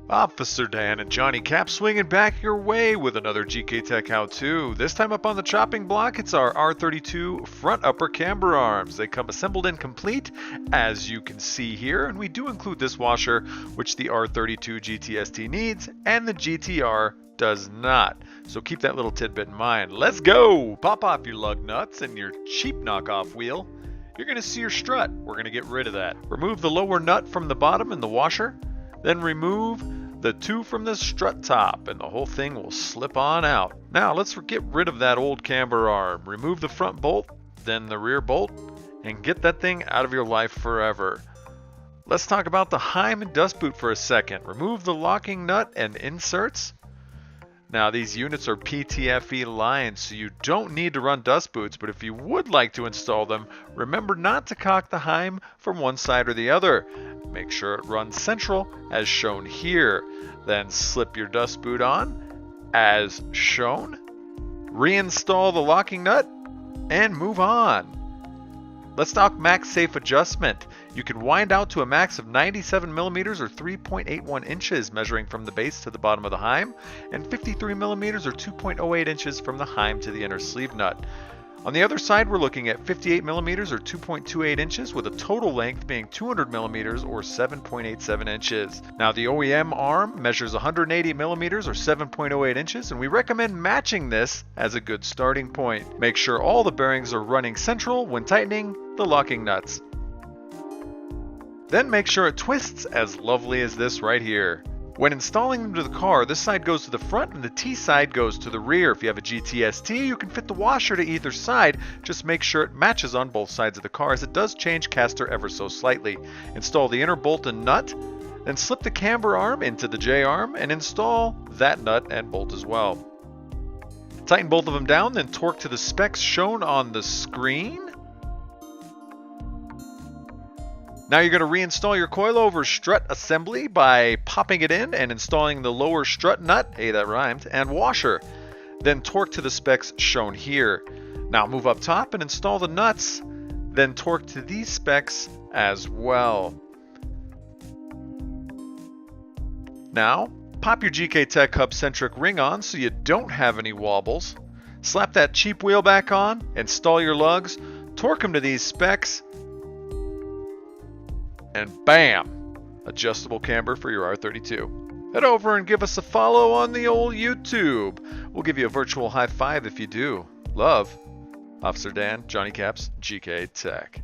Officer Dan and Johnny Cap swinging back your way with another Gktech how-to. This time up on the chopping block, it's our R32 front upper camber arms. They come assembled and complete, as you can see here, and we do include this washer, which the R32 gts-t needs, and the GTR does not. So keep that little tidbit in mind. Let's go! Pop off your lug nuts and your cheap knockoff wheel. You're going to see your strut. We're going to get rid of that. Remove the lower nut from the bottom in the washer. Then remove the two from the strut top and the whole thing will slip on out. Now let's get rid of that old camber arm. Remove the front bolt, then the rear bolt, and get that thing out of your life forever. Let's talk about the Heim and dust boot for a second. Remove the locking nut and inserts. Now these units are PTFE lined, so you don't need to run dust boots, but if you would like to install them, remember not to cock the Heim from one side or the other. Make sure it runs central as shown here. Then slip your dust boot on as shown. Reinstall the locking nut and move on. Let's talk max safe adjustment. You can wind out to a max of 97 millimeters or 3.81 inches, measuring from the base to the bottom of the Heim, and 53 millimeters or 2.08 inches from the Heim to the inner sleeve nut. On the other side, we're looking at 58 millimeters or 2.28 inches, with a total length being 200 millimeters or 7.87 inches. Now the OEM arm measures 180 millimeters or 7.08 inches, and we recommend matching this as a good starting point. Make sure all the bearings are running central when tightening the locking nuts. Then make sure it twists as lovely as this right here. When installing them to the car, this side goes to the front and the T side goes to the rear. If you have a gts-t, you can fit the washer to either side. Just make sure it matches on both sides of the car, as it does change caster ever so slightly. Install the inner bolt and nut, then slip the camber arm into the J-arm and install that nut and bolt as well. Tighten both of them down, then torque to the specs shown on the screen. Now you're going to reinstall your coilover strut assembly by popping it in and installing the lower strut nut, hey that rhymed, and washer. Then torque to the specs shown here. Now move up top and install the nuts, then torque to these specs as well. Now pop your Gktech hub centric ring on so you don't have any wobbles. Slap that cheap wheel back on, install your lugs, torque them to these specs, and bam! Adjustable camber for your R32. Head over and give us a follow on the old YouTube. We'll give you a virtual high five if you do. Love, Officer Dan, Johnny Caps, Gktech.